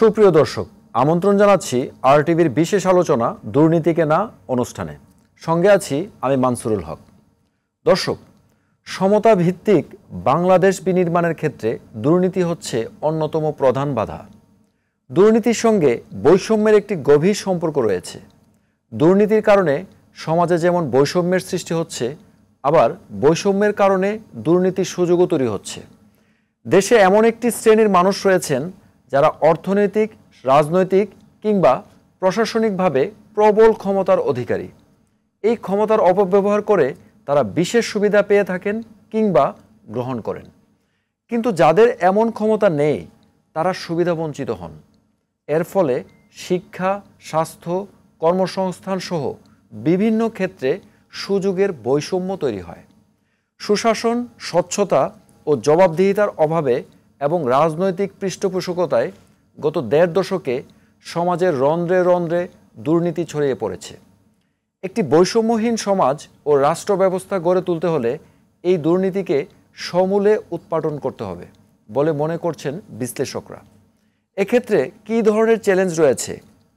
সুপ্রিয় দর্শক, আমন্ত্রণ জানাচ্ছি আরটিভির বিশেষ আলোচনা দুর্নীতিকে না অনুষ্ঠানে। সঙ্গে আছি আমি মানসুরুল হক। দর্শক, সমতা ভিত্তিক বাংলাদেশ বিনির্মাণের ক্ষেত্রে দুর্নীতি হচ্ছে অন্যতম প্রধান বাধা। দুর্নীতির সঙ্গে বৈষম্যের একটি গভীর সম্পর্ক রয়েছে। দুর্নীতির কারণে সমাজে যেমন বৈষম্যের সৃষ্টি হচ্ছে, আবার বৈষম্যের কারণে দুর্নীতির সুযোগও তৈরি হচ্ছে। দেশে এমন একটি শ্রেণীর মানুষ রয়েছেন যারা অর্থনৈতিক, রাজনৈতিক কিংবা প্রশাসনিকভাবে প্রবল ক্ষমতার অধিকারী। এই ক্ষমতার অপব্যবহার করে তারা বিশেষ সুবিধা পেয়ে থাকেন কিংবা গ্রহণ করেন। কিন্তু যাদের এমন ক্ষমতা নেই তারা সুবিধাবঞ্চিত হন। এর ফলে শিক্ষা, স্বাস্থ্য, কর্মসংস্থান সহ বিভিন্ন ক্ষেত্রে সুযোগের বৈষম্য তৈরি হয়। সুশাসন, স্বচ্ছতা ও জবাবদিহিতার অভাবে এবং রাজনৈতিক পৃষ্ঠপোষকতায় গত ১.৫ দশকে সমাজের রন্ধ্রে রন্ধ্রে দুর্নীতি ছড়িয়ে পড়েছে। একটি বৈষম্যহীন সমাজ ও রাষ্ট্র ব্যবস্থা গড়ে তুলতে হলে এই দুর্নীতিকে সমূলে উৎপাটন করতে হবে বলে মনে করছেন বিশ্লেষকরা। এক্ষেত্রে কী ধরনের চ্যালেঞ্জ রয়েছে,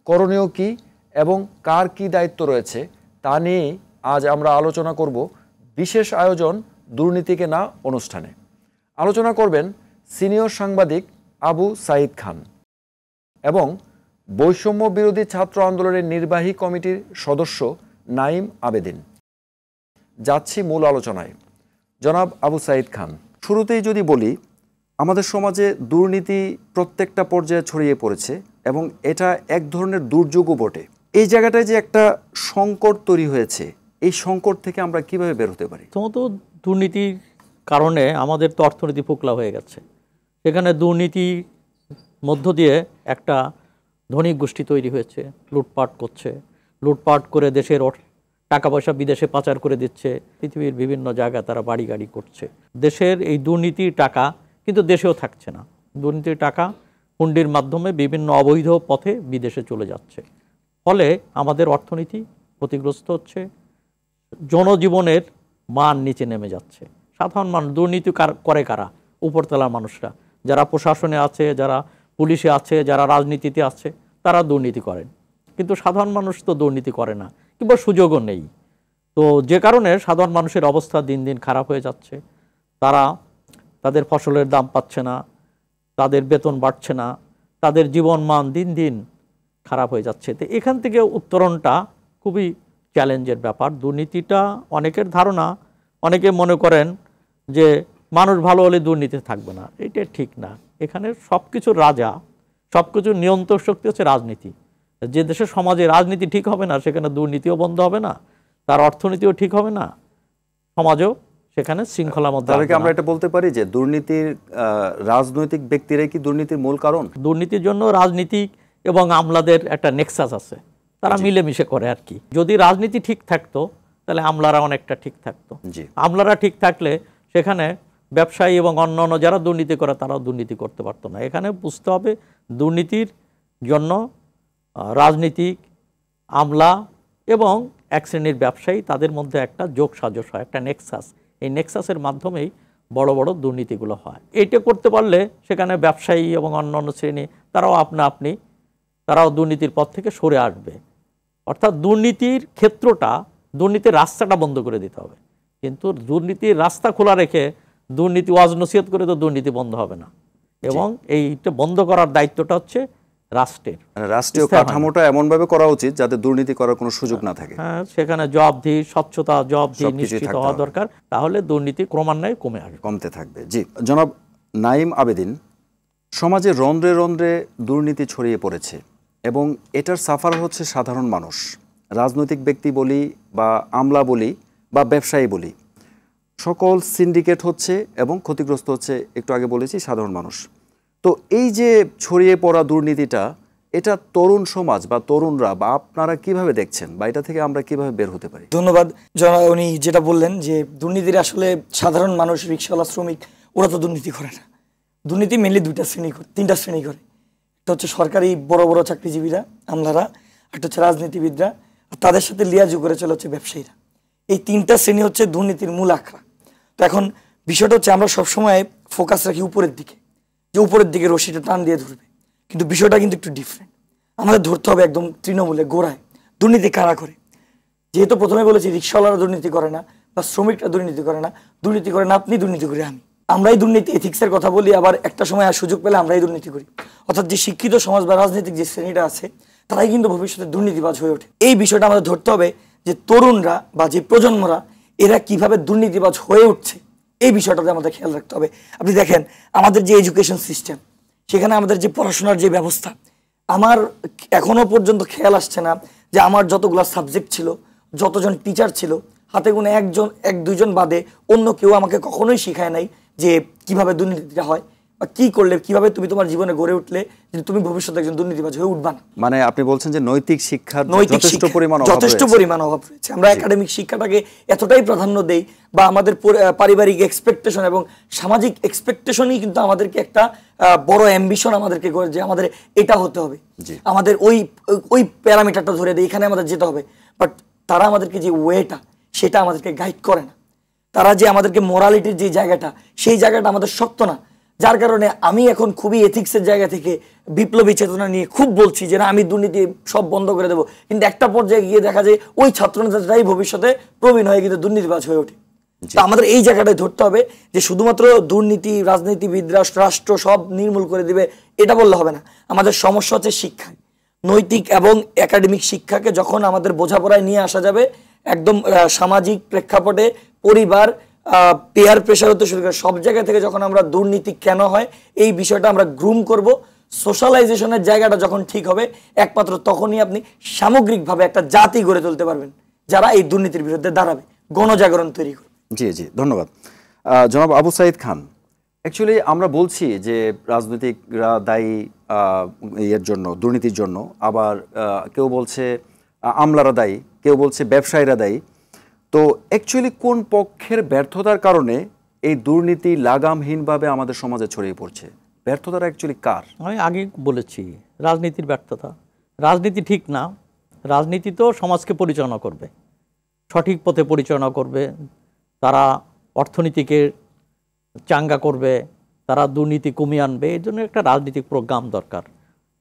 করণীয় কী এবং কার কী দায়িত্ব রয়েছে তা নিয়েই আজ আমরা আলোচনা করব বিশেষ আয়োজন দুর্নীতিকে না অনুষ্ঠানে। আলোচনা করবেন সিনিয়র সাংবাদিক আবু সাঈদ খান এবং বৈষম্য বিরোধী ছাত্র আন্দোলনের নির্বাহী কমিটির সদস্য নাঈম আবেদিন। যাচ্ছি মূল আলোচনায়। জনাব আবু সাঈদ খান, শুরুতেই যদি বলি, আমাদের সমাজে দুর্নীতি প্রত্যেকটা পর্যায়ে ছড়িয়ে পড়েছে এবং এটা এক ধরনের দুর্যোগও বটে। এই জায়গাটায় যে একটা সংকট তৈরি হয়েছে, এই সংকট থেকে আমরা কিভাবে বের হতে পারি? প্রথমত দুর্নীতির কারণে আমাদের তো অর্থনীতি ফোকলা হয়ে গেছে। সেখানে দুর্নীতির মধ্য দিয়ে একটা ধনিক গোষ্ঠী তৈরি হয়েছে, লুটপাট করছে, লুটপাট করে দেশের টাকা পয়সা বিদেশে পাচার করে দিচ্ছে, পৃথিবীর বিভিন্ন জায়গায় তারা বাড়ি গাড়ি করছে। দেশের এই দুর্নীতির টাকা কিন্তু দেশেও থাকছে না। দুর্নীতির টাকা হুন্ডির মাধ্যমে বিভিন্ন অবৈধ পথে বিদেশে চলে যাচ্ছে। ফলে আমাদের অর্থনীতি ক্ষতিগ্রস্ত হচ্ছে, জনজীবনের মান নিচে নেমে যাচ্ছে। সাধারণ মানুষ দুর্নীতি করে কারা? উপরতলার মানুষরা, যারা প্রশাসনে আছে, যারা পুলিশে আছে, যারা রাজনীতিতে আছে, তারা দুর্নীতি করেন। কিন্তু সাধারণ মানুষ তো দুর্নীতি করে না কিংবা সুযোগও নেই। তো যে কারণে সাধারণ মানুষের অবস্থা দিন দিন খারাপ হয়ে যাচ্ছে। তারা তাদের ফসলের দাম পাচ্ছে না, তাদের বেতন বাড়ছে না, তাদের জীবন মান দিন দিন খারাপ হয়ে যাচ্ছে। তো এখান থেকে উত্তরণটা খুবই চ্যালেঞ্জের ব্যাপার। দুর্নীতিটা অনেকের ধারণা, অনেকে মনে করেন যে মানুষ ভালো হলে দুর্নীতি থাকবে না। এটা ঠিক না। এখানে সব কিছুর রাজা, সব কিছুর নিয়ন্ত্রক শক্তি হচ্ছে রাজনীতি। যে দেশের সমাজে রাজনীতি ঠিক হবে না, সেখানে দুর্নীতিও বন্ধ হবে না, তার অর্থনীতিও ঠিক হবে না, সমাজও সেখানে শৃঙ্খলার মধ্যে। আমরা এটা বলতে পারি যে দুর্নীতির রাজনৈতিক ব্যক্তিরাই কি দুর্নীতির মূল কারণ? দুর্নীতির জন্য রাজনীতিক এবং আমলাদের একটা নেক্সাস আছে, তারা মিলেমিশে করে আর কি। যদি রাজনীতি ঠিক থাকতো তাহলে আমলারা অনেকটা ঠিক থাকতো। আমলারা ঠিক থাকলে সেখানে ব্যবসায়ী এবং অন্যান্য যারা দুর্নীতি করে তারাও দুর্নীতি করতে পারতো না। এখানে বুঝতে হবে দুর্নীতির জন্য রাজনীতিক, আমলা এবং এক শ্রেণীর ব্যবসায়ী, তাদের মধ্যে একটা যোগ সাজস হয়, একটা নেক্সাস। এই নেক্সাসের মাধ্যমেই বড় বড় দুর্নীতিগুলো হয়। এইটা করতে পারলে সেখানে ব্যবসায়ী এবং অন্যান্য শ্রেণী তারাও আপনি তারাও দুর্নীতির পথ থেকে সরে আসবে। অর্থাৎ দুর্নীতির ক্ষেত্রটা, দুর্নীতির রাস্তাটা বন্ধ করে দিতে হবে। কিন্তু দুর্নীতির রাস্তা খোলা রেখে দুর্নীতি ওয়াজ নসিহত করে তো দুর্নীতি বন্ধ হবে না। এবং এইটা বন্ধ করার দায়িত্বটা হচ্ছে রাষ্ট্রের। রাষ্ট্রীয় কাঠামোটা এমনভাবে করা উচিত যাতে দুর্নীতি করার কোনো সুযোগ না থাকে। হ্যাঁ, সেখানে জবাবদিহি, স্বচ্ছতা, জবাবদিহি নিশ্চিত হওয়া দরকার। তাহলে দুর্নীতি ক্রমান্বয়ে কমতে থাকবে। জি জনাব নাঈম আবেদিন, সমাজে রন্ধ্রে রন্ধ্রে দুর্নীতি ছড়িয়ে পড়েছে এবং এটার সাফার হচ্ছে সাধারণ মানুষ। রাজনৈতিক ব্যক্তি বলি বা আমলা বলি বা ব্যবসায়ী বলি, সকল সিন্ডিকেট হচ্ছে এবং ক্ষতিগ্রস্ত হচ্ছে, একটু আগে বলেছি, সাধারণ মানুষ। তো এই যে ছড়িয়ে পড়া দুর্নীতিটা, এটা তরুণ সমাজ বা তরুণরা বা আপনারা কিভাবে দেখছেন, বা এটা থেকে আমরা কিভাবে বের হতে পারি? ধন্যবাদ। উনি যেটা বললেন যে দুর্নীতির আসলে সাধারণ মানুষ, রিক্সাওয়ালা, শ্রমিক, ওরা তো দুর্নীতি করে না। দুর্নীতি মেনলি তিনটা শ্রেণী করে। একটা হচ্ছে সরকারি বড় বড় চাকরিজীবীরা, আমলারা, একটা হচ্ছে রাজনীতিবিদরা, আর তাদের সাথে লিয়াজু করে চলে হচ্ছে ব্যবসায়ীরা। এই তিনটা শ্রেণী হচ্ছে দুর্নীতির মূল আখড়া। তো এখন বিষয়টা হচ্ছে আমরা সবসময় ফোকাস রাখি উপরের দিকে, যে উপরের দিকে রশিটা টান দিয়ে ধরবে, কিন্তু বিষয়টা কিন্তু একটু ডিফারেন্ট। আমাদের ধরতে হবে একদম তৃণমূলে গোড়ায় দুর্নীতি কারা করে। যেহেতু প্রথমে বলেছি রিক্সাওয়ালারা দুর্নীতি করে না বা শ্রমিকরা দুর্নীতি করে না, দুর্নীতি করে না আপনি, দুর্নীতি করি আমি। আমরাই দুর্নীতি এথিক্সের কথা বলি, আবার একটা সময় আর সুযোগ পেলে আমরাই দুর্নীতি করি। অর্থাৎ যে শিক্ষিত সমাজ বা রাজনৈতিক যে শ্রেণীটা আছে তারাই কিন্তু ভবিষ্যতে দুর্নীতিবাজ হয়ে ওঠে। এই বিষয়টা আমাদের ধরতে হবে যে তরুণরা বা যে প্রজন্মরা এরা কিভাবে দুর্নীতিবাজ হয়ে উঠছে, এই বিষয়টাতে আমাদের খেয়াল রাখতে হবে। আপনি দেখেন আমাদের যে এডুকেশন সিস্টেম, সেখানে আমাদের যে পড়াশোনার যে ব্যবস্থা, আমার এখনো পর্যন্ত খেয়াল আসছে না যে আমার যতগুলা সাবজেক্ট ছিল, যতজন টিচার ছিল, হাতে গুনে এক দুইজন বাদে অন্য কেউ আমাকে কখনোই শিখায় নাই যে কিভাবে দুর্নীতিটা হয় বা কি করলে কিভাবে তুমি তোমার জীবনে গড়ে উঠলে যে তুমি ভবিষ্যতে একজন দুর্নীতিবাজ হয়ে উঠবা না। মানে আপনি বলছেন যে নৈতিক শিক্ষার যথেষ্ট পরিমাণ অভাব রয়েছে। আমরা একাডেমিক শিক্ষাটাকে এতটাই প্রাধান্য দেই বা আমাদের পারিবারিক এক্সপেকটেশন এবং সামাজিক এক্সপেকটেশনই কিন্তু আমাদেরকে একটা বড় অ্যাম্বিশন আমাদেরকে করে যে আমাদের এটা হতে হবে, আমাদের ওই প্যারামিটারটা ধরে দেয়, এখানে আমাদের যেতে হবে। বাট তারা আমাদেরকে যে ওয়েটা সেটা আমাদেরকে গাইড করে না। তারা যে আমাদেরকে মোরালিটির যে জায়গাটা, সেই জায়গাটা আমাদের শক্ত না। যার কারণে আমি এখন খুবই এথিক্সের জায়গা থেকে বিপ্লবী চেতনা নিয়ে খুব বলছি যে না আমি দুর্নীতি সব বন্ধ করে দেবো, কিন্তু একটা পর্যায়ে গিয়ে দেখা যায় ওই ছাত্রনেতারাই ভবিষ্যতে প্রবীণ হয়ে কিন্তু দুর্নীতিবাজ হয়ে ওঠে। তো আমাদের এই জায়গাটায় ধরতে হবে যে শুধুমাত্র দুর্নীতি রাজনীতিবিদরা রাষ্ট্র সব নির্মূল করে দিবে এটা বললে হবে না। আমাদের সমস্যা হচ্ছে শিক্ষায়, নৈতিক এবং একাডেমিক শিক্ষাকে যখন আমাদের বোঝাপড়ায় নিয়ে আসা যাবে, একদম সামাজিক প্রেক্ষাপটে পরিবার পেয়ার প্রেশার হতে শুরু করে সব জায়গা থেকে যখন আমরা দুর্নীতি কেন হয় এই বিষয়টা আমরা গ্রুম করব, সোশ্যালাইজেশনের জায়গাটা যখন ঠিক হবে একমাত্র তখনই আপনি সামগ্রিকভাবে একটা জাতি গড়ে তুলতে পারবেন যারা এই দুর্নীতির বিরুদ্ধে দাঁড়াবে, গণজাগরণ তৈরি করবে। জি জি, ধন্যবাদ জনাব আবু সাঈদ খান। অ্যাকচুয়ালি আমরা বলছি যে রাজনৈতিকরা দায়ী এর জন্য, দুর্নীতির জন্য, আবার কেউ বলছে আমলারা দায়ী, কেউ বলছে ব্যবসায়ীরা দায়ী। তো অ্যাকচুয়ালি কোন পক্ষের ব্যর্থতার কারণে এই দুর্নীতি লাগামহীনভাবে আমাদের সমাজে ছড়িয়ে পড়ছে? ব্যর্থতাটা অ্যাকচুয়ালি কার? আমি আগে বলেছি রাজনীতির ব্যর্থতা। রাজনীতি ঠিক না, রাজনীতি তো সমাজকে পরিচালনা করবে, সঠিক পথে পরিচালনা করবে, তারা অর্থনীতিকে চাঙ্গা করবে, তারা দুর্নীতি কমিয়ে আনবে। এর জন্য একটা রাজনৈতিক প্রোগ্রাম দরকার।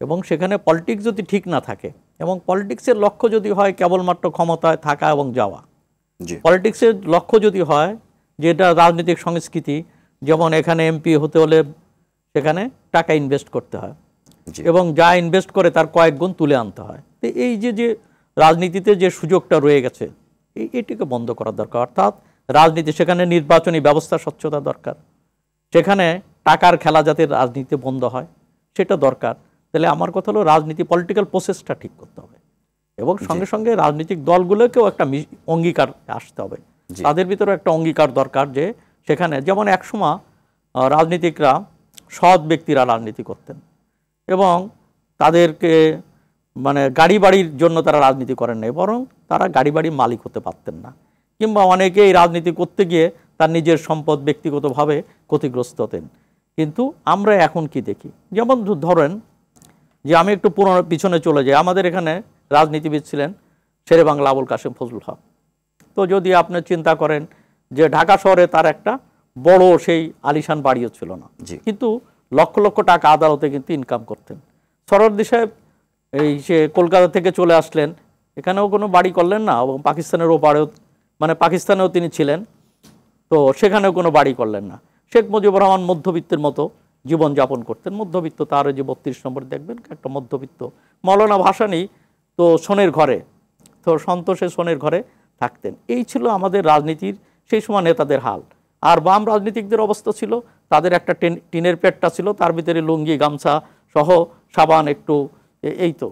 এবং সেখানে পলিটিক্স যদি ঠিক না থাকে এবং পলিটিক্সের লক্ষ্য যদি হয় কেবলমাত্র ক্ষমতায় থাকা এবং যাওয়া, পলিটিক্সের লক্ষ্য যদি হয় যেটা রাজনৈতিক সংস্কৃতি, যেমন এখানে এমপি হতে হলে সেখানে টাকা ইনভেস্ট করতে হয় এবং যা ইনভেস্ট করে তার কয়েক গুণ তুলে আনতে হয়। তো এই যে রাজনীতিতে যে সুযোগটা রয়ে গেছে এটিকে বন্ধ করা দরকার। অর্থাৎ রাজনীতি, সেখানে নির্বাচনী ব্যবস্থা স্বচ্ছতা দরকার, সেখানে টাকার খেলা যাতে রাজনীতি বন্ধ হয় সেটা দরকার। তাহলে আমার কথা হলো রাজনীতি পলিটিক্যাল প্রসেসটা ঠিক করতে হবে এবং সঙ্গে সঙ্গে রাজনৈতিক দলগুলোকেও একটা অঙ্গীকার আসতে হবে, তাদের ভিতরে একটা অঙ্গীকার দরকার যে সেখানে যেমন একসময় রাজনীতিকরা সৎ ব্যক্তিরা রাজনীতি করতেন এবং তাদেরকে মানে গাড়ি বাড়ির জন্য তারা রাজনীতি করেন নাই, বরং তারা গাড়ি বাড়ির মালিক হতে পারতেন না, কিংবা অনেকেই রাজনীতি করতে গিয়ে তার নিজের সম্পদ ব্যক্তিগতভাবে ক্ষতিগ্রস্ত হতেন। কিন্তু আমরা এখন কি দেখি, যেমন ধরেন যে আমি একটু পুরনো পিছনে চলে যাই, আমাদের এখানে রাজনীতিবিদ ছিলেন শেরে বাংলা আবুল কাশেম ফজলুল হক। তো যদি আপনি চিন্তা করেন যে ঢাকা শহরে তার একটা বড় সেই আলিশান বাড়িও ছিল না, কিন্তু লক্ষ লক্ষ টাকা আদালতে কিন্তু ইনকাম করতেন। সরওয়ার্দী সাহেব সে কলকাতা থেকে চলে আসলেন, এখানেও কোনো বাড়ি করলেন না এবং পাকিস্তানের ওপারেও মানে পাকিস্তানেও তিনি ছিলেন, তো সেখানেও কোনো বাড়ি করলেন না। শেখ মুজিবুর রহমান মধ্যবিত্তের মতো জীবনযাপন করতেন, মধ্যবিত্ত, তার যে 32 নম্বর দেখবেন একটা মধ্যবিত্ত। মৌলানা ভাসানী তো সোনের ঘরে, তো সন্তোষে সোনের ঘরে থাকতেন। এই ছিল আমাদের রাজনীতির সেই সময় নেতাদের হাল। আর বাম রাজনীতিকদের অবস্থা ছিল তাদের একটা টিনের পেটটা ছিল, তার ভিতরে লুঙ্গি গামছা সহ সাবান একটু এই তো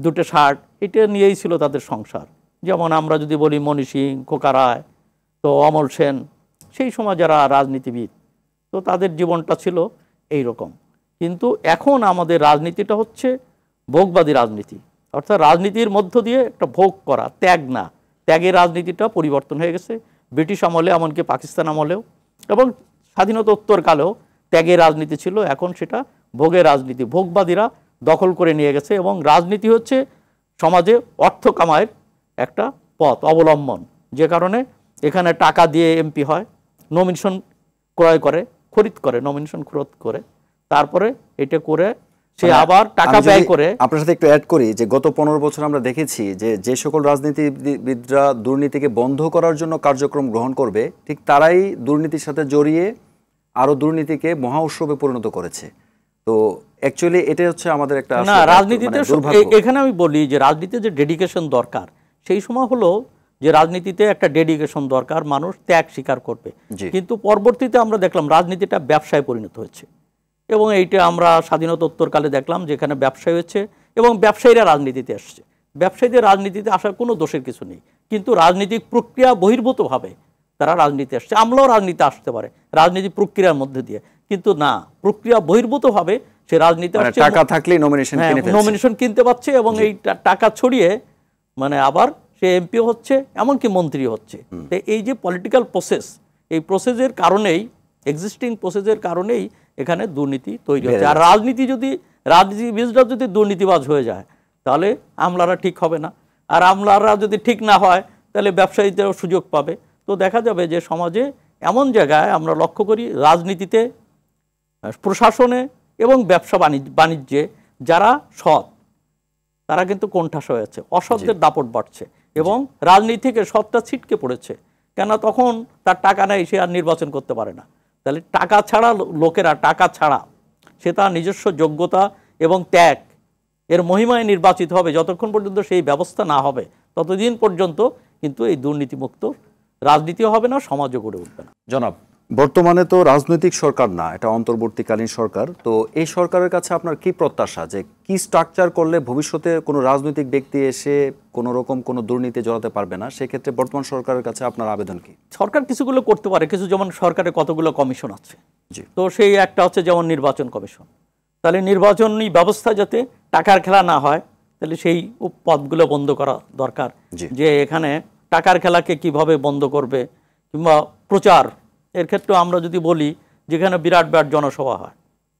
দুটো শার্ট, এটা নিয়েই ছিল তাদের সংসার। যেমন আমরা যদি বলি মণি সিং, খোকা রায়, তো অমল সেন, সেই সময় যারা রাজনীতিবিদ, তো তাদের জীবনটা ছিল এই রকম। কিন্তু এখন আমাদের রাজনীতিটা হচ্ছে ভোগবাদী রাজনীতি, অর্থাৎ রাজনীতির মধ্য দিয়ে একটা ভোগ করা, ত্যাগ না, ত্যাগের রাজনীতিটা পরিবর্তন হয়ে গেছে ব্রিটিশ আমলে, এমনকি পাকিস্তান আমলেও এবং স্বাধীনতা উত্তরকালেও ত্যাগের রাজনীতি ছিল, এখন সেটা ভোগের রাজনীতি, ভোগবাদীরা দখল করে নিয়ে গেছে। এবং রাজনীতি হচ্ছে সমাজে অর্থ কামাইয়ের একটা পথ অবলম্বন, যে কারণে এখানে টাকা দিয়ে এমপি হয়, নমিনেশন ক্রয় করে, খরিদ করে, নমিনেশন খরচ করে, তারপরে এটা করে সে আবার টাকা ব্যয় করে। আপনার সাথে একটু অ্যাড করি যে গত 15 বছর আমরা দেখেছি যে সকল রাজনীতিবিদরা দুর্নীতিকে বন্ধ করার জন্য কার্যক্রম গ্রহণ করবে, ঠিক তারাই দুর্নীতির সাথে জড়িয়ে আরো দুর্নীতিকে মহা উৎসবে পরিণত করেছে। তো অ্যাকচুয়ালি এটা হচ্ছে আমাদের একটা না, রাজনীতিতে এখানে আমি বলি যে রাজনীতিতে যে ডেডিকেশন দরকার, সেই সময় হলো যে রাজনীতিতে একটা ডেডিকেশন দরকার, মানুষ ত্যাগ স্বীকার করবে। কিন্তু পরবর্তীতে আমরা দেখলাম রাজনীতিটা ব্যবসায় পরিণত হয়েছে, এবং এইটা আমরা স্বাধীনতোত্তরকালে দেখলাম যেখানে ব্যবসায় হচ্ছে এবং ব্যবসায়ীরা রাজনীতিতে আসছে। ব্যবসায়ীদের রাজনীতিতে আসার কোনো দোষের কিছু নেই, কিন্তু রাজনৈতিক প্রক্রিয়া বহির্ভূতভাবে তারা রাজনীতি আসছে। আমরাও রাজনীতি আসতে পারে রাজনীতি প্রক্রিয়ার মধ্যে দিয়ে, কিন্তু না, প্রক্রিয়া বহির্ভূতভাবে সে রাজনীতি আসছে, টাকা থাকলে নমিনেশন কিনতে পারছে এবং এই টাকা ছড়িয়ে মানে আবার সে এমপি হচ্ছে, এমনকি মন্ত্রী হচ্ছে। তো এই যে পলিটিক্যাল প্রসেস, এই প্রসেসের কারণেই, এক্সিস্টিং প্রসেসের কারণেই এখানে দুর্নীতি তৈরি হচ্ছে। আর রাজনীতিবিদরা যদি দুর্নীতিবাজ হয়ে যায় তাহলে আমলারা ঠিক হবে না, আর আমলারা যদি ঠিক না হয় তাহলে ব্যবসায়ীদেরও সুযোগ পাবে। তো দেখা যাবে যে সমাজে এমন জায়গায় আমরা লক্ষ্য করি রাজনীতিতে, প্রশাসনে এবং ব্যবসা বাণিজ্যে যারা সৎ তারা কিন্তু কোণঠাসা হয়ে যাচ্ছে, অসৎদের দাপট বাড়ছে এবং রাজনীতি থেকে সৎটা ছিটকে পড়েছে। কেন? তখন তার টাকা নেই, সে আর নির্বাচন করতে পারে না। তাহলে টাকা ছাড়া লোকেরা, টাকা ছাড়া সে তার নিজস্ব যোগ্যতা এবং ত্যাগ এর মহিমায় নির্বাচিত হবে। যতক্ষণ পর্যন্ত সেই ব্যবস্থা না হবে ততদিন পর্যন্ত কিন্তু এই দুর্নীতিমুক্ত রাজনীতিও হবে না, সমাজও গড়ে উঠবে না। জনাব, বর্তমানে তো রাজনৈতিক সরকার না, এটা অন্তর্বর্তীকালীন সরকার। তো এই সরকারের কাছে আপনার কি প্রত্যাশা, যে কি স্ট্রাকচার করলে ভবিষ্যতে কোনো রাজনৈতিক ব্যক্তি এসে কোনো রকম কোনো দুর্নীতি জড়াতে পারবে না? সেক্ষেত্রে বর্তমান সরকারের কাছে আপনার আবেদন কি? সরকার কিছুগুলো করতে পারে, কিছু, যেমন সরকারের কতগুলো কমিশন আছে, তো সেই একটা হচ্ছে যেমন নির্বাচন কমিশন। তাহলে নির্বাচনী ব্যবস্থা যাতে টাকার খেলা না হয়, তাহলে সেই পদগুলো বন্ধ করা দরকার। যে এখানে টাকার খেলাকে কিভাবে বন্ধ করবে, কিংবা প্রচার এর ক্ষেত্রে আমরা যদি বলি যেখানে বিরাট বিরাট জনসভা হয়,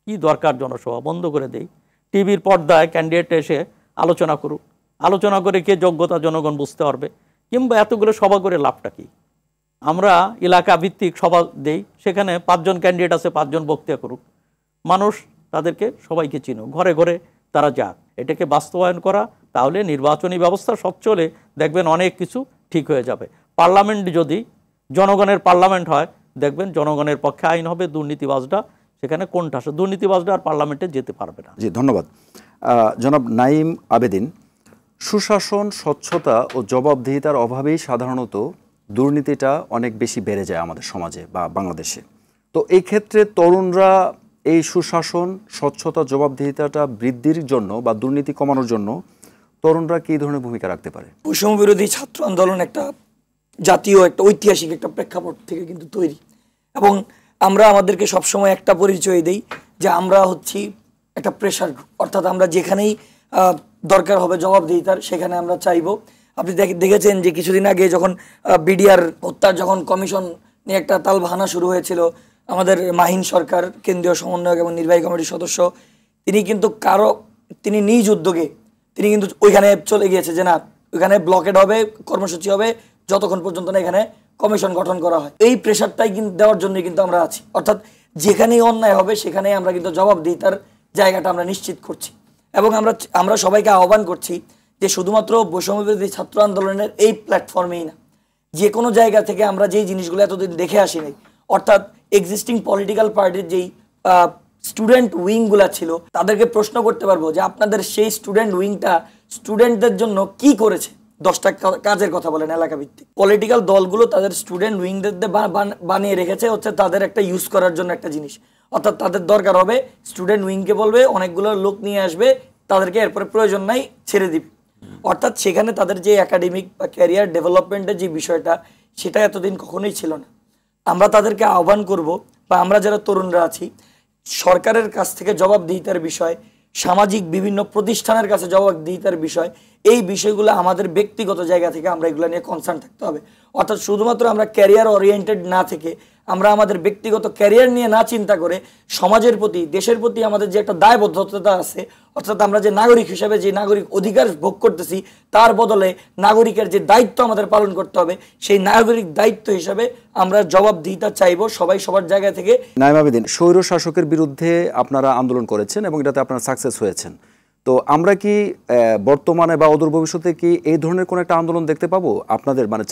কি দরকার জনসভা বন্ধ করে দেই, টিভির পর্দায় ক্যান্ডিডেট এসে আলোচনা করুক, আলোচনা করে কে যোগ্যতা জনগণ বুঝতে পারবে। কিংবা এতগুলো সভা করে লাভটা কি? আমরা এলাকা ভিত্তিক সভা দেই, সেখানে 5 জন ক্যান্ডিডেট আছে, 5 জন বক্তৃতা করুক, মানুষ তাদেরকে সবাইকে চিনুক, ঘরে ঘরে তারা যাক, এটাকে বাস্তবায়ন করা। তাহলে নির্বাচনী ব্যবস্থা সচ্ছলে দেখবেন অনেক কিছু ঠিক হয়ে যাবে। পার্লামেন্ট যদি জনগণের পার্লামেন্ট হয়, দেখবেন জনগণের পক্ষে আইন হবে, দুর্নীতিবাজরা সেখানে কোণঠাসা, দুর্নীতিবাজরা আর পার্লামেন্টে যেতে পারবে না। জি, ধন্যবাদ। জনাব নাঈম আবেদিন, সুশাসন, স্বচ্ছতা ও জবাবদিহিতার অভাবেই সাধারণত দুর্নীতিটা অনেক বেশি বেড়ে যায় আমাদের সমাজে বা বাংলাদেশে। তো এই ক্ষেত্রে তরুণরা এই সুশাসন, স্বচ্ছতা, জবাবদিহিতাটা বৃদ্ধির জন্য বা দুর্নীতি কমানোর জন্য তরুণরা কী ধরনের ভূমিকা রাখতে পারে? বৈষম্য বিরোধী ছাত্র আন্দোলন একটা জাতীয়, একটা ঐতিহাসিক একটা প্রেক্ষাপট থেকে কিন্তু তৈরি, এবং আমরা আমাদেরকে সবসময় একটা পরিচয় দিই যে আমরা হচ্ছি একটা প্রেশার গ্রুপ। অর্থাৎ আমরা যেখানেই দরকার হবে জবাবদিহিতার, সেখানে আমরা চাইবো। আপনি দেখেছেন যে কিছুদিন আগে যখন বিডিআর হত্যার যখন কমিশন নিয়ে একটা তালবাহানা শুরু হয়েছিল, আমাদের মাহিন সরকার, কেন্দ্রীয় সমন্বয়ক এবং নির্বাহী কমিটির সদস্য, তিনি নিজ উদ্যোগে তিনি কিন্তু ওইখানে চলে গিয়েছে যে না, ওইখানে ব্লকেড হবে, কর্মসূচি হবে যতক্ষণ পর্যন্ত না এখানে কমিশন গঠন করা হয়। এই প্রেশারটাই কিন্তু দেওয়ার জন্য কিন্তু আমরা আছি। অর্থাৎ যেখানেই অন্যায় হবে সেখানেই আমরা কিন্তু জবাবদিহিতার জায়গাটা আমরা নিশ্চিত করছি, এবং আমরা সবাইকে আহ্বান করছি যে শুধুমাত্র বৈষম্য বিরোধী ছাত্র আন্দোলনের এই প্ল্যাটফর্মেই না, যে কোনো জায়গা থেকে আমরা যেই জিনিসগুলো এতদিন দেখে আসিনি, অর্থাৎ এক্সিস্টিং পলিটিক্যাল পার্টির যেই স্টুডেন্ট উইংগুলা ছিল, তাদেরকে প্রশ্ন করতে পারবো যে আপনাদের সেই স্টুডেন্ট উইংটা স্টুডেন্টদের জন্য কি করেছে। 10টা কাজের কথা বলেন এলাকা ভিত্তিক। পলিটিক্যাল দলগুলো তাদের স্টুডেন্ট উইংদের বানিয়ে রেখেছে হচ্ছে তাদের একটা ইউজ করার জন্য একটা জিনিস। অর্থাৎ তাদের দরকার হবে, স্টুডেন্ট উইংকে বলবে, অনেকগুলো লোক নিয়ে আসবে, তাদেরকে এরপরে প্রয়োজন নাই ছেড়ে দিবে। অর্থাৎ সেখানে তাদের যে একাডেমিক বা ক্যারিয়ার ডেভেলপমেন্টের যে বিষয়টা, সেটা এতদিন কখনোই ছিল না। আমরা তাদেরকে আহ্বান করব, বা আমরা যারা তরুণরা আছি, সরকারের কাছ থেকে জবাবদিহিতার বিষয়, সামাজিক বিভিন্ন প্রতিষ্ঠানের কাছে জবাবদিহিতার বিষয়, এই বিষয়গুলো আমাদের ব্যক্তিগত জায়গা থেকে আমরা এগুলো নিয়ে কনসার্ন থাকতে হবে। অর্থাৎ শুধুমাত্র আমরা ক্যারিয়ার ওরিয়েন্টেড না থেকে আমরা আমাদের ব্যক্তিগত ক্যারিয়ার নিয়ে না চিন্তা করে সমাজের প্রতি, দেশের প্রতি আমাদের যে একটা দায়বদ্ধতা আছে, অর্থাৎ আমরা যে নাগরিক হিসেবে যে নাগরিক অধিকার ভোগ করতেছি, তার বদলে নাগরিকের যে দায়িত্ব আমাদের পালন করতে হবে, সেই নাগরিক দায়িত্ব হিসাবে আমরা জবাবদিহিতা চাইবো সবাই সবার জায়গা থেকে। নাঈম আবেদীন, স্বৈর শাসকের বিরুদ্ধে আপনারা আন্দোলন করেছেন এবং এটাতে আপনারা সাকসেস হয়েছেন। তো আমরা কি বর্তমানে বা অদূর ভবিষ্যতে কি এই ধরনের কোনো একটা আন্দোলন দেখতে পাবো আপনাদের, মানে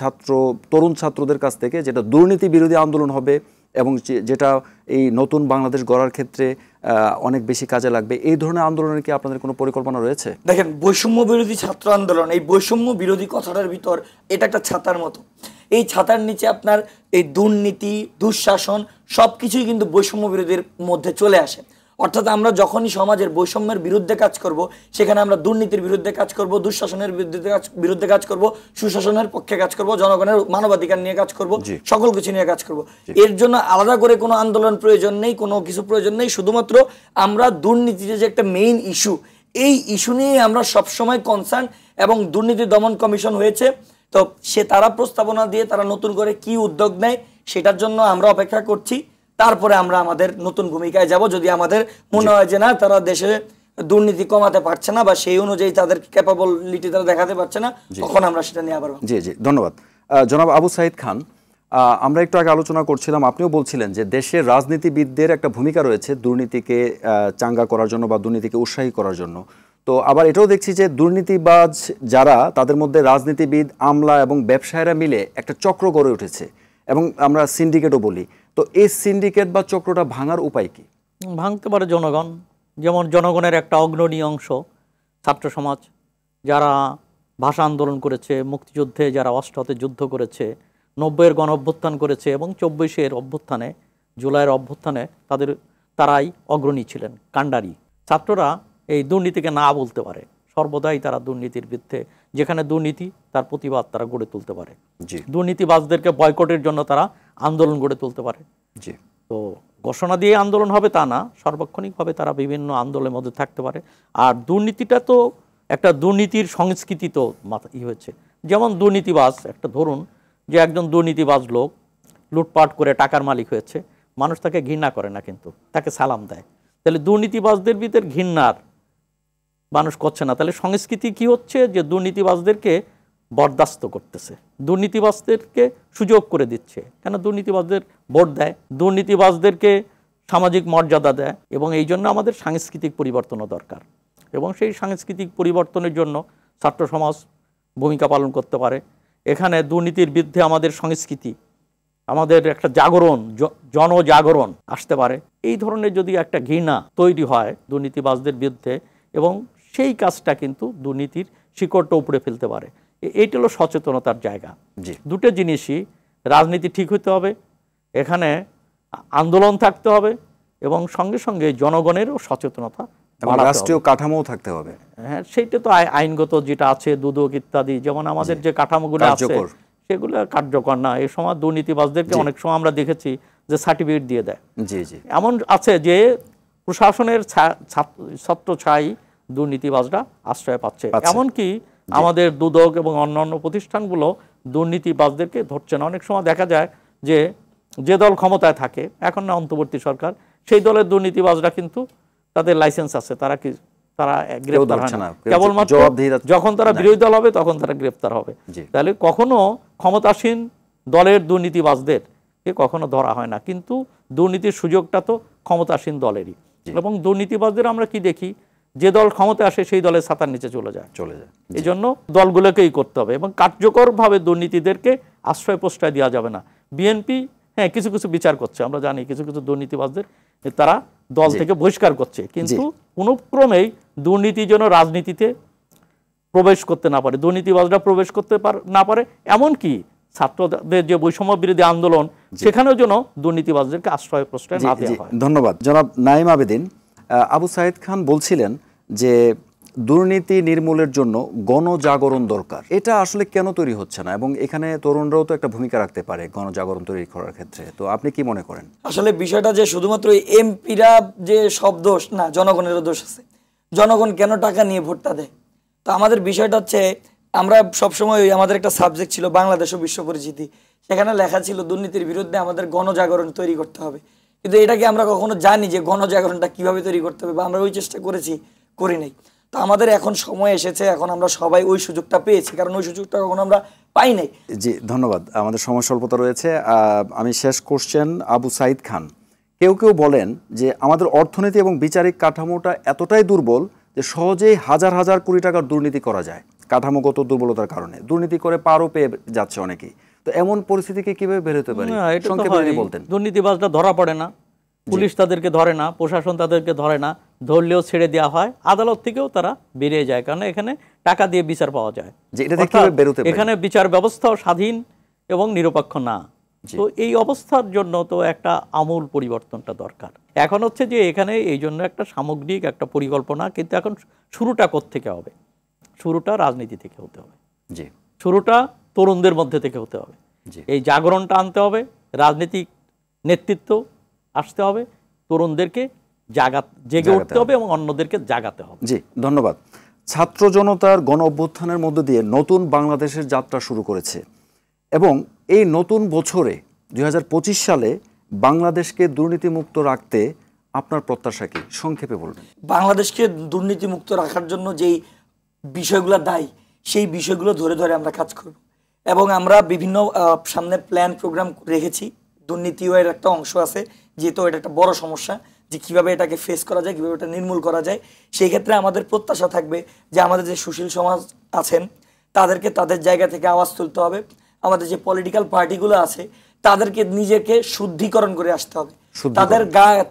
তরুণ ছাত্রদের কাছ থেকে, যেটা দুর্নীতি বিরোধী আন্দোলন হবে এবং যেটা এই নতুন বাংলাদেশ গড়ার ক্ষেত্রে অনেক বেশি কাজে লাগবে? এই ধরনের আন্দোলনের কি আপনাদের কোনো পরিকল্পনা রয়েছে? দেখেন, বৈষম্য বিরোধী ছাত্র আন্দোলন, এই বৈষম্য বিরোধী কথাটার ভিতর এটা একটা ছাতার মতো। এই ছাতার নিচে আপনার এই দুর্নীতি, দুঃশাসন সবকিছুই কিন্তু বৈষম্য বিরোধীর মধ্যে চলে আসে। অর্থাৎ আমরা যখনই সমাজের বৈষম্যের বিরুদ্ধে কাজ করব, সেখানে আমরা দুর্নীতির বিরুদ্ধে কাজ করব, দুঃশাসনের বিরুদ্ধে কাজ করব, সুশাসনের পক্ষে কাজ করব, জনগণের মানবাধিকার নিয়ে কাজ করব, সকল কিছু নিয়ে কাজ করব। এর জন্য আলাদা করে কোনো আন্দোলন প্রয়োজন নেই, কোনো কিছু প্রয়োজন নেই। শুধুমাত্র আমরা দুর্নীতিতে যে একটা মেইন ইস্যু, এই ইস্যু নিয়ে আমরা সবসময় কনসার্ন। এবং দুর্নীতি দমন কমিশন হয়েছে, তো তারা প্রস্তাবনা দিয়ে তারা নতুন করে কি উদ্যোগ নেয় সেটার জন্য আমরা অপেক্ষা করছি। তারপরে আমরা আমাদের নতুন ভূমিকায় যাব। যদি আমাদের মনে হয় যে না, তারা দেশে দুর্নীতি কমাতে পারছে না বা সেই অনুযায়ী তাদের ক্যাপাবিলিটি তারা দেখাতে পারছে না, তখন আমরা সেটা নিয়ে আবার। জি জি, ধন্যবাদ। জনাব আবু সাঈদ খান, আমরা একটু আগে আলোচনা করছিলাম, আপনিও বলছিলেন যে দেশের রাজনীতিবিদদের একটা ভূমিকা রয়েছে দুর্নীতিকে চাঙ্গা করার জন্য বা দুর্নীতিকে উৎসাহী করার জন্য। তো আবার এটাও দেখছি যে দুর্নীতিবাজ যারা, তাদের মধ্যে রাজনীতিবিদ, আমলা এবং ব্যবসায়ীরা মিলে একটা চক্র গড়ে উঠেছে এবং আমরা সিন্ডিকেটও বলি। তো এই সিন্ডিকেট বা চক্রটা ভাঙার উপায় কি? ভাঙতে পারে জনগণ। যেমন জনগণের একটা অগ্রণী অংশ ছাত্র সমাজ, যারা ভাষা আন্দোলন করেছে, মুক্তিযুদ্ধে যারা অষ্টতে যুদ্ধ করেছে, 90-এর গণ অভ্যুত্থান করেছে এবং 24-এর অভ্যুত্থানে, জুলাইয়ের অভ্যুত্থানে তারাই অগ্রণী ছিলেন, কাণ্ডারি। ছাত্ররা এই দুর্নীতিকে না বলতে পারে, সর্বদাই তারা দুর্নীতির বিরুদ্ধে, যেখানে দুর্নীতি তার প্রতিবাদ তারা গড়ে তুলতে পারে। দুর্নীতিবাজদেরকে বয়কটের জন্য তারা আন্দোলন গড়ে তুলতে পারে। তো ঘোষণা দিয়ে আন্দোলন হবে তা না, সার্বক্ষণিকভাবে তারা বিভিন্ন আন্দোলনের মধ্যে থাকতে পারে। আর দুর্নীতিটা তো একটা দুর্নীতির সংস্কৃতি তো হয়েছে। যেমন দুর্নীতিবাজ, একটা ধরুন যে একজন দুর্নীতিবাজ লোক লুটপাট করে টাকার মালিক হয়েছে, মানুষ তাকে ঘৃণা করে না, কিন্তু তাকে সালাম দেয়। তাহলে দুর্নীতিবাজদের ভিতর ঘৃণার মানুষ করছে না। তাহলে সংস্কৃতি কি হচ্ছে, যে দুর্নীতিবাজদেরকে বরদাস্ত করতেছে, দুর্নীতিবাজদেরকে সুযোগ করে দিচ্ছে। কেন? দুর্নীতিবাজদের ভোট দেয়, দুর্নীতিবাজদেরকে সামাজিক মর্যাদা দেয়। এবং এই জন্য আমাদের সাংস্কৃতিক পরিবর্তনও দরকার। এবং সেই সাংস্কৃতিক পরিবর্তনের জন্য ছাত্র সমাজ ভূমিকা পালন করতে পারে। এখানে দুর্নীতির বিরুদ্ধে আমাদের সংস্কৃতি, আমাদের একটা জাগরণ, জনজাগরণ আসতে পারে। এই ধরনের যদি একটা ঘৃণা তৈরি হয় দুর্নীতিবাজদের বিরুদ্ধে, এবং সেই কাজটা কিন্তু দুর্নীতির শিকড়টা উপড়ে ফেলতে পারে। এইটা হলো সচেতনতার জায়গা। দুটো জিনিসই, রাজনীতি ঠিক হতে হবে, এখানে আন্দোলন থাকতে হবে, এবং সঙ্গে সঙ্গে জনগণেরও সচেতনতা, রাষ্ট্রীয় কাঠামো থাকতে হবে। হ্যাঁ, সেইটা তো আইনগত যেটা আছে, দুদক ইত্যাদি, যেমন আমাদের যে কাঠামোগুলো আছে সেগুলো কার্যকর না। এই সময় দুর্নীতিবাজদেরকে অনেক সময় আমরা দেখেছি যে সার্টিফিকেট দিয়ে দেয়। এমন আছে যে প্রশাসনের ছত্রছায়ায় দুর্নীতিবাজরা আশ্রয় পাচ্ছে। এমনকি আমাদের দুদক এবং অন্যান্য প্রতিষ্ঠানগুলো দুর্নীতিবাজদেরকে ধরছে না। অনেক সময় দেখা যায় যে দল ক্ষমতায় থাকে, এখন না অন্তর্বর্তী সরকার, সেই দলের দুর্নীতিবাজরা কিন্তু তাদের লাইসেন্স আছে, তারা গ্রেফতার হয় না। কেবলমাত্র যখন তারা বিরোধী দল হবে তখন তারা গ্রেফতার হবে। তাহলে কখনো ক্ষমতাসীন দলের দুর্নীতিবাজদেরকে কখনো ধরা হয় না, কিন্তু দুর্নীতির সুযোগটা তো ক্ষমতাসীন দলেরই। এবং দুর্নীতিবাজদের আমরা কি দেখি, যে দল ক্ষমতায় আসে সেই দলের ছাতার নিচে চলে যায়। এই জন্য দলগুলোকেই করতে হবে, এবং কার্যকরভাবে দুর্নীতিদেরকে আশ্রয় প্রশ্রয় দেওয়া যাবে না। বিএনপি হ্যাঁ কিছু কিছু বিচার করছে, আমরা জানি কিছু কিছু দুর্নীতিবাজদের তারা দল থেকে বহিষ্কার করছে, কিন্তু কোনো ক্রমেই দুর্নীতি যেন রাজনীতিতে প্রবেশ করতে না পারে, দুর্নীতিবাজরা প্রবেশ করতে না পারে। এমনকি ছাত্রদের যে বৈষম্য বিরোধী আন্দোলন, সেখানেও যেন দুর্নীতিবাজদেরকে আশ্রয় প্রশ্রয় না দেওয়া হয়। ধন্যবাদ। জনাব নাঈম আবেদীন, আবু সাঈদ খান বলছিলেন যে দুর্নীতি নির্মূলের জন্য গণজাগরণ দরকার। এটা আসলে কেন তৈরি হচ্ছে না, এবং এখানে তরুণরাও তো একটা ভূমিকা রাখতে পারে গণজাগরণ তৈরি করার ক্ষেত্রে। তো আপনি কি মনে করেন? আসলে বিষয়টা যে শুধুমাত্র এমপিরা যে সব দোষ না, জনগণেরও দোষ আছে। জনগণ কেন টাকা নিয়ে ভোটটা দেয়? তো আমাদের বিষয়টা হচ্ছে আমরা সবসময় আমাদের একটা সাবজেক্ট ছিল বাংলাদেশ ও বিশ্ব পরিচিতি, সেখানে লেখা ছিল দুর্নীতির বিরুদ্ধে আমাদের গণজাগরণ তৈরি করতে হবে। কিন্তু এটাকে আমরা কখনো জানি যে গণজাগরণটা কিভাবে তৈরি করতে হবে, বা আমরা ওই চেষ্টা করি নাই। তো আমাদের এখন সময় এসেছে, এখন আমরা সবাই ওই সুযোগটা পেয়েছি, কারণ ওই সুযোগটা কখনো আমরা পাই নাই। জি ধন্যবাদ, আমাদের সময় স্বল্পতা রয়েছে। আমি শেষ কোশ্চেন আবু সাইদ খান। কেউ কেউ বলেন যে আমাদের অর্থনীতি এবং বিচারিক কাঠামোটা এতটাই দুর্বল যে সহজেই হাজার হাজার কোটি টাকার দুর্নীতি করা যায়, কাঠামোগত দুর্বলতার কারণে দুর্নীতি করে পারও পেয়ে যাচ্ছে অনেকেই। তো এমন পরিস্থিতিকে কিভাবে বের হতে পারে সংক্ষেপে যদি বলতেন। দুর্নীতিবাজরা ধরা পড়ে না, পুলিশ তাদেরকে ধরে না, প্রশাসন তাদেরকে ধরে না, ধরলেও ছেড়ে দেওয়া হয়, আদালত থেকেও তারা বেরিয়ে যায়, কারণ এখানে টাকা দিয়ে বিচার পাওয়া যায়। এখানে বিচার ব্যবস্থাও স্বাধীন এবং নিরপেক্ষ না। তো এই অবস্থার জন্য তো একটা আমূল পরিবর্তনটা দরকার। এখন হচ্ছে যে এখানে এই জন্য একটা সামগ্রিক একটা পরিকল্পনা, কিন্তু এখন শুরুটা কোত্থেকে হবে? শুরুটা রাজনীতি থেকে হতে হবে, শুরুটা তরুণদের মধ্যে থেকে হতে হবে। এই জাগরণটা আনতে হবে, রাজনৈতিক নেতৃত্ব আসতে হবে, তরুণদেরকে জেগে উঠতে হবে এবং অন্যদেরকে জাগাতে হবে। জি ধন্যবাদ। ছাত্র জনতার গণ অভ্যুত্থানের মধ্য দিয়ে নতুন বাংলাদেশের যাত্রা শুরু করেছে, এবং এই নতুন বছরে 2025 সালে বাংলাদেশকে দুর্নীতিমুক্ত রাখতে আপনার প্রত্যাশা কি, সংক্ষেপে বলবেন। বাংলাদেশকে দুর্নীতিমুক্ত রাখার জন্য যেই বিষয়গুলো দায়ী, সেই বিষয়গুলো ধরে ধরে আমরা কাজ করব, এবং আমরা বিভিন্ন সামনে প্ল্যান প্রোগ্রাম রেখেছি। দুর্নীতিও এর একটা অংশ আছে, যেহেতু এটা একটা বড় সমস্যা, যে কিভাবে এটাকে ফেস করা যায়, কিভাবে এটা নির্মূল করা যায়। সেই ক্ষেত্রে আমাদের প্রত্যাশা থাকবে যে আমাদের যে সুশীল সমাজ আছেন তাদেরকে তাদের জায়গা থেকে আওয়াজ তুলতে হবে। আমাদের যে পলিটিক্যাল পার্টিগুলো আছে তাদেরকে নিজেকে শুদ্ধিকরণ করে আসতে হবে,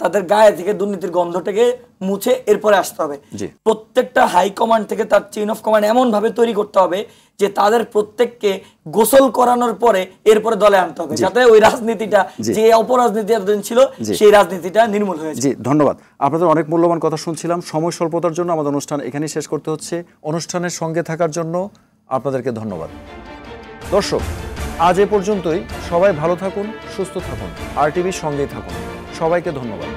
তাদের গায়ে থেকে দুর্নীতির গন্ধটাকে মুছে এরপরে আসতে হবে। প্রত্যেকটা হাই কমান্ড থেকে তার চেইন অফ কমান্ড এমন ভাবে তৈরি করতে হবে যে তাদের প্রত্যেককে গোসল করানোর পরে এরপরে দলে আনতে হবে, যাতে ওই রাজনীতিটা, যে অপরাজনীতি এতদিন ছিল, সেই রাজনীতিটা নির্মূল হয়ে যায়। জি ধন্যবাদ। আপনাদের অনেক মূল্যবান কথা শুনছিলাম। সময় স্বল্পতার জন্য আমাদের অনুষ্ঠান এখানেই শেষ করতে হচ্ছে। অনুষ্ঠানের সঙ্গে থাকার জন্য আপনাদেরকে ধন্যবাদ। দর্শক, আজ এ পর্যন্তই। সবাই ভালো থাকুন, সুস্থ থাকুন, আর টিভির সঙ্গেই থাকুন। সবাইকে ধন্যবাদ।